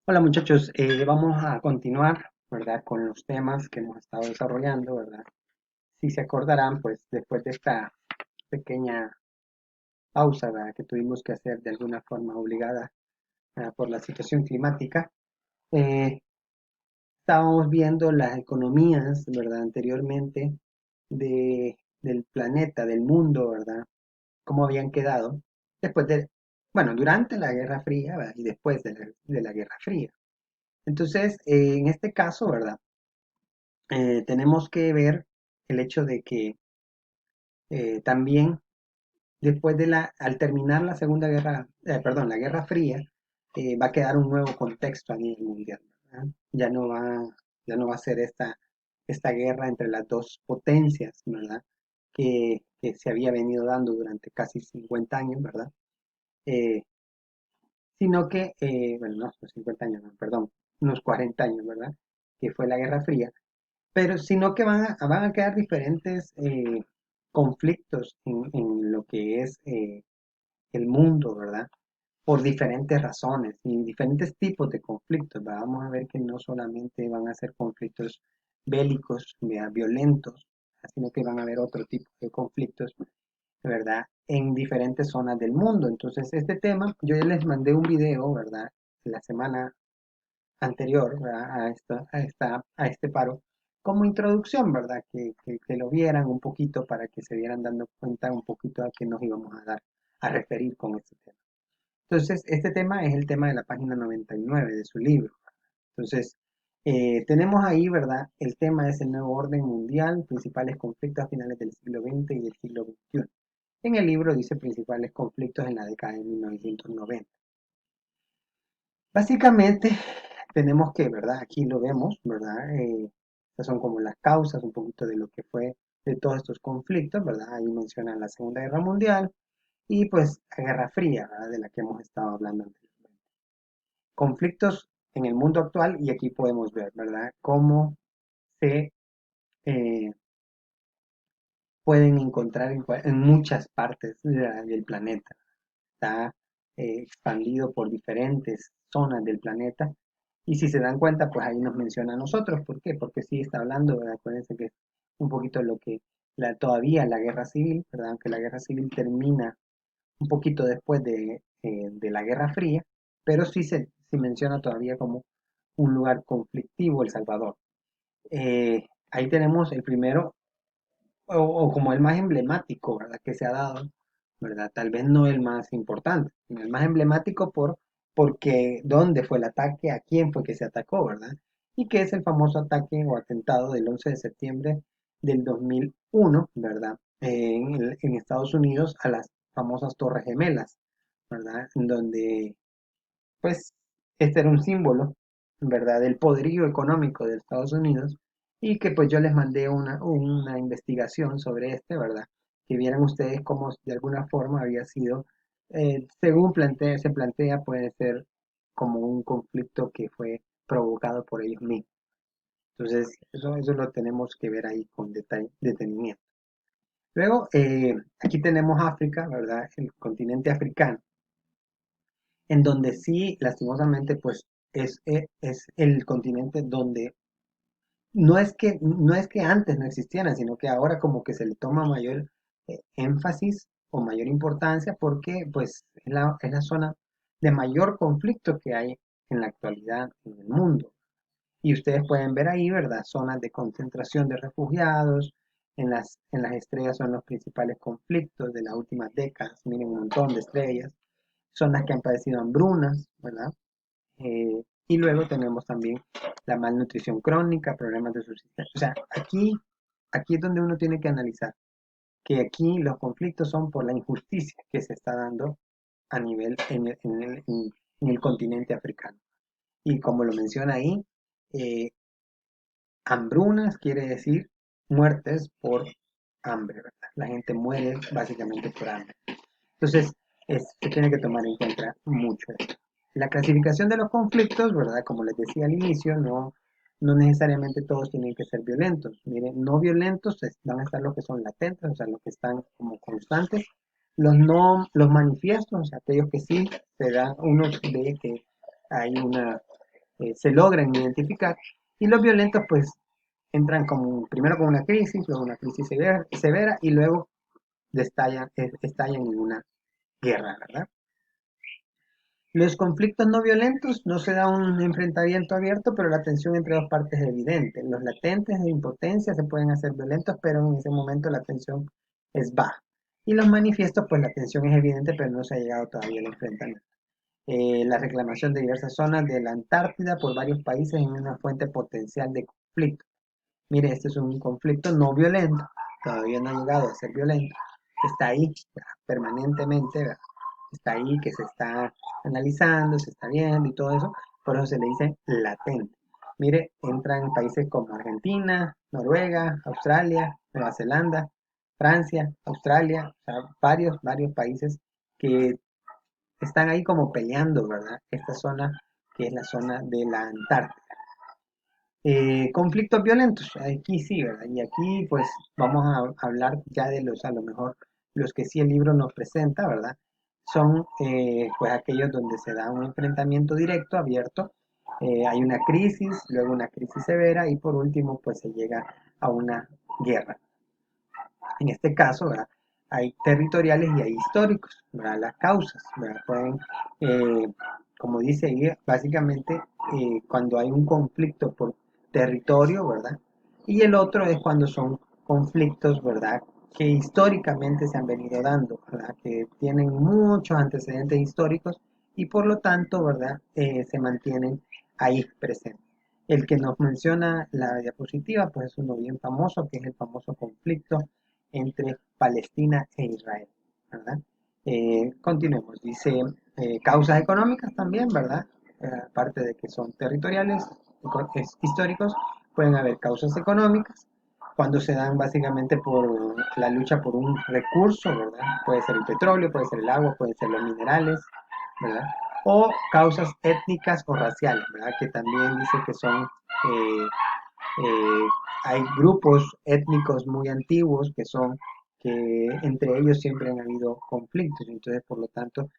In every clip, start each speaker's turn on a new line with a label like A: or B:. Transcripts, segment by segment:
A: Hola muchachos, vamos a continuar, ¿verdad? Con los temas que hemos estado desarrollando, ¿verdad? Si se acordarán, pues después de esta pequeña pausa, ¿verdad? Que tuvimos que hacer de alguna forma obligada, por la situación climática, eh, estábamos viendo las economías, ¿verdad? Anteriormente del planeta, del mundo, ¿verdad? Cómo habían quedado después bueno, durante la Guerra Fría, ¿verdad? Y después de la Guerra Fría. Entonces, en este caso, ¿verdad? Tenemos que ver el hecho de que también después al terminar la Segunda Guerra, perdón, la Guerra Fría, va a quedar un nuevo contexto a nivel mundial, ¿verdad? Ya no va a ser esta guerra entre las dos potencias, ¿verdad? Que se había venido dando durante casi 50 años, ¿verdad? Eh, Sino que, bueno, no 50 años, no, perdón, unos 40 años, ¿verdad? Que fue la Guerra Fría, pero sino que van a quedar diferentes conflictos en lo que es el mundo, ¿verdad? Por diferentes razones y diferentes tipos de conflictos, ¿verdad? Vamos a ver que no solamente van a ser conflictos bélicos, ¿verdad? Violentos, sino que van a haber otro tipo de conflictos, ¿verdad? En diferentes zonas del mundo. Entonces, este tema, yo ya les mandé un video, ¿verdad? La semana anterior, ¿verdad? A este paro, como introducción, ¿verdad? Que lo vieran un poquito para que se vieran dando cuenta un poquito a qué nos íbamos a referir con este tema. Entonces, este tema es el tema de la página 99 de su libro. Entonces, tenemos ahí, ¿verdad? El tema es el nuevo orden mundial, principales conflictos a finales del siglo XX y del siglo XXI. En el libro dice principales conflictos en la década de 1990. Básicamente, tenemos que, ¿verdad? Aquí lo vemos, ¿verdad? Estas son como las causas, un poquito de lo que fue de todos estos conflictos, ¿verdad? Ahí mencionan la Segunda Guerra Mundial y pues la Guerra Fría, ¿verdad? De la que hemos estado hablando anteriormente. Conflictos en el mundo actual y aquí podemos ver, ¿verdad? Cómo se eh, pueden encontrar en muchas partes del planeta. Está expandido por diferentes zonas del planeta. Y si se dan cuenta, pues ahí nos menciona a nosotros. ¿Por qué? Porque sí está hablando, ¿verdad? Acuérdense que es un poquito lo que todavía la guerra civil, ¿verdad? Aunque la guerra civil termina un poquito después de la Guerra Fría, pero sí se menciona todavía como un lugar conflictivo El Salvador. Ahí tenemos el primero, o como el más emblemático, ¿verdad? Que se ha dado, ¿verdad? Tal vez no el más importante, sino el más emblemático porque dónde fue el ataque, a quién fue que se atacó, ¿verdad? Y que es el famoso ataque o atentado del 11 de septiembre del 2001, ¿verdad? En Estados Unidos a las famosas Torres Gemelas, ¿verdad? En donde, pues, este era un símbolo, ¿verdad? Del poderío económico de Estados Unidos y que pues yo les mandé una investigación sobre ¿verdad? Que vieran ustedes cómo de alguna forma había sido, según se plantea, puede ser como un conflicto que fue provocado por ellos mismos. Entonces, eso lo tenemos que ver ahí con detenimiento. Luego, aquí tenemos África, ¿verdad? El continente africano, en donde sí, lastimosamente, pues es el continente donde no es que antes no existieran, sino que ahora como que se le toma mayor énfasis o mayor importancia porque pues es la zona de mayor conflicto que hay en la actualidad en el mundo. Y ustedes pueden ver ahí, ¿verdad? Zonas de concentración de refugiados, en las estrellas son los principales conflictos de las últimas décadas, miren un montón de estrellas, zonas que han padecido hambrunas, ¿verdad? Y luego tenemos también la malnutrición crónica, problemas de subsistencia. O sea, aquí es donde uno tiene que analizar que aquí los conflictos son por la injusticia que se está dando a nivel en el continente africano. Y como lo menciona ahí, eh, hambrunas quiere decir muertes por hambre, ¿verdad? La gente muere básicamente por hambre. Entonces, se tiene que tomar en cuenta mucho esto. La clasificación de los conflictos, ¿verdad? Como les decía al inicio, no necesariamente todos tienen que ser violentos. Miren, no violentos van a estar los que son latentes, o sea, los que están como constantes. Los manifiestos, o sea, aquellos que sí se dan, uno ve que hay se logran identificar, y los violentos pues entran como, primero con una crisis, luego una crisis severa y luego estallan en una guerra, ¿verdad? Los conflictos no violentos no se da un enfrentamiento abierto, pero la tensión entre dos partes es evidente. Los latentes de impotencia se pueden hacer violentos, pero en ese momento la tensión es baja. Y los manifiestos, pues la tensión es evidente, pero no se ha llegado todavía al enfrentamiento. La reclamación de diversas zonas de la Antártida por varios países en una fuente potencial de conflicto. Mire, este es un conflicto no violento, todavía no ha llegado a ser violento, está ahí permanentemente, ¿verdad? Está ahí que se está analizando, se está viendo y todo eso, por eso se le dice latente. Mire, entran países como Argentina, Noruega, Australia, Nueva Zelanda, Francia, Australia, o sea, varios países que están ahí como peleando, ¿verdad? Esta zona que es la zona de la Antártida. Conflictos violentos, aquí sí, ¿verdad? Y aquí pues vamos a hablar ya de los, a lo mejor, los que sí el libro nos presenta, ¿verdad? Son pues aquellos donde se da un enfrentamiento directo, abierto, hay una crisis, luego una crisis severa y por último pues se llega a una guerra. En este caso, ¿verdad? Hay territoriales y hay históricos, ¿verdad? Las causas, ¿verdad? Pueden, eh, como dice ahí, básicamente cuando hay un conflicto por territorio, ¿verdad? Y el otro es cuando son conflictos, ¿verdad? Que históricamente se han venido dando, ¿verdad? Que tienen muchos antecedentes históricos y por lo tanto, ¿verdad? Se mantienen ahí presentes. El que nos menciona la diapositiva, pues es uno bien famoso, que es el famoso conflicto entre Palestina e Israel, ¿verdad? Continuemos, dice causas económicas también, ¿verdad? Aparte de que son territoriales, históricos, pueden haber causas económicas, cuando se dan básicamente por la lucha por un recurso, ¿verdad? Puede ser el petróleo, puede ser el agua, pueden ser los minerales, ¿verdad? O causas étnicas o raciales, ¿verdad? Que también dice que son eh, eh, hay grupos étnicos muy antiguos que son que entre ellos siempre han habido conflictos, entonces por lo tanto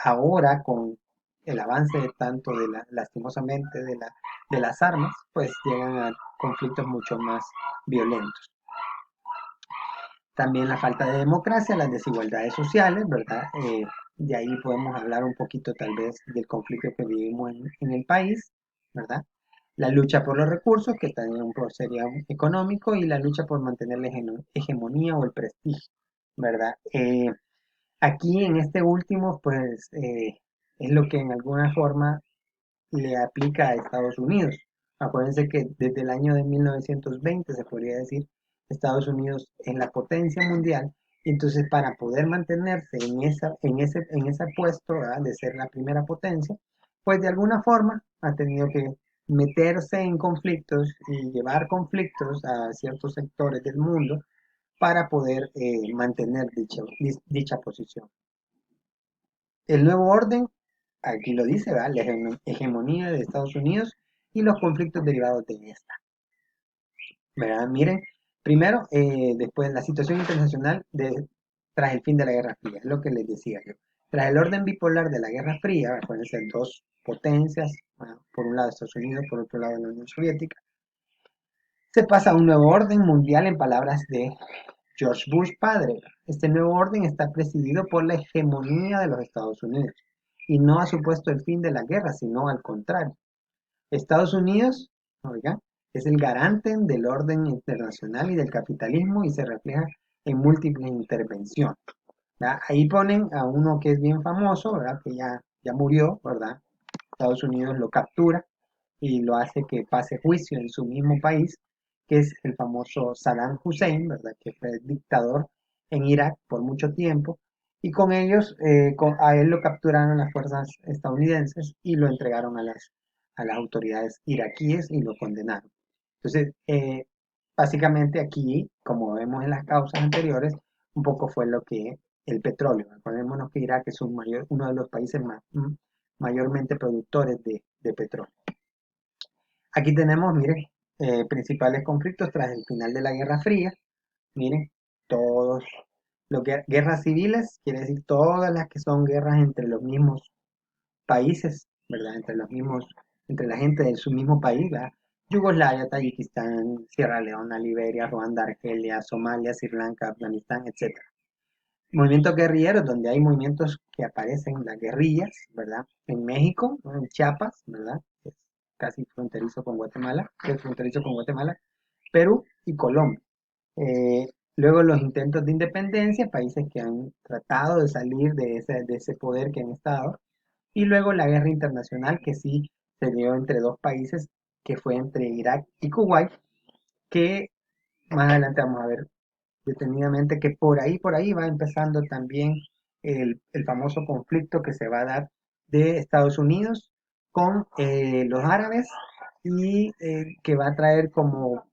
A: ahora con el avance de tanto de lastimosamente de las armas, pues llegan a conflictos mucho más violentos. También la falta de democracia, las desigualdades sociales, ¿verdad? De ahí podemos hablar un poquito tal vez del conflicto que vivimos en el país, ¿verdad? La lucha por los recursos, que también sería económico, y la lucha por mantener la hegemonía o el prestigio, ¿verdad? Aquí en este último, pues es lo que en alguna forma le aplica a Estados Unidos. Acuérdense que desde el año de 1920 se podría decir, Estados Unidos es la potencia mundial, y entonces para poder mantenerse en ese puesto, ¿verdad? De ser la primera potencia, pues de alguna forma ha tenido que meterse en conflictos y llevar conflictos a ciertos sectores del mundo para poder mantener dicha posición. El nuevo orden, aquí lo dice, ¿verdad? La hegemonía de Estados Unidos y los conflictos derivados de esta, ¿verdad? Miren, primero, después la situación internacional tras el fin de la Guerra Fría, es lo que les decía yo. Tras el orden bipolar de la Guerra Fría, pueden ser dos potencias, bueno, por un lado Estados Unidos, por otro lado la Unión Soviética, se pasa a un nuevo orden mundial en palabras de George Bush padre. Este nuevo orden está presidido por la hegemonía de los Estados Unidos y no ha supuesto el fin de la guerra, sino al contrario. Estados Unidos, oiga, es el garante del orden internacional y del capitalismo y se refleja en múltiples intervenciones. ¿Verdad? Ahí ponen a uno que es bien famoso, ¿verdad? Que ya murió, ¿verdad? Estados Unidos lo captura y lo hace que pase juicio en su mismo país, que es el famoso Saddam Hussein, ¿verdad? Que fue dictador en Irak por mucho tiempo, y con ellos, a él lo capturaron las fuerzas estadounidenses y lo entregaron a las autoridades iraquíes y lo condenaron. Entonces, básicamente aquí, como vemos en las causas anteriores, un poco fue lo que el petróleo. Acordémonos que Irak es uno de los países mayormente productores de petróleo. Aquí tenemos, miren, principales conflictos tras el final de la Guerra Fría. Miren, todos los guerras civiles, quiere decir todas las que son guerras entre los mismos países, ¿verdad? Entre los mismos entre la gente de su mismo país, ¿verdad? Yugoslavia, Tayikistán, Sierra Leona, Liberia, Ruanda, Argelia, Somalia, Sri Lanka, Afganistán, etcétera. Movimientos guerrilleros, donde hay movimientos que aparecen, las guerrillas, ¿verdad? En México, ¿no? En Chiapas, ¿verdad? Es casi fronterizo con Guatemala, que es fronterizo con Guatemala, Perú y Colombia. Luego los intentos de independencia, países que han tratado de salir de ese poder que han estado. Y luego la guerra internacional que sí se dio entre dos países, que fue entre Irak y Kuwait, que más adelante vamos a ver detenidamente que por ahí va empezando también el famoso conflicto que se va a dar de Estados Unidos con los árabes y que va a traer como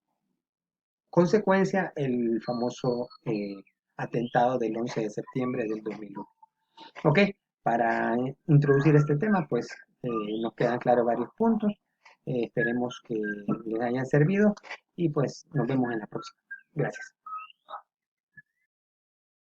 A: consecuencia el famoso atentado del 11 de septiembre del 2001. Ok, para introducir este tema, pues nos quedan claros varios puntos. Esperemos que les hayan servido y pues nos vemos en la próxima. Gracias.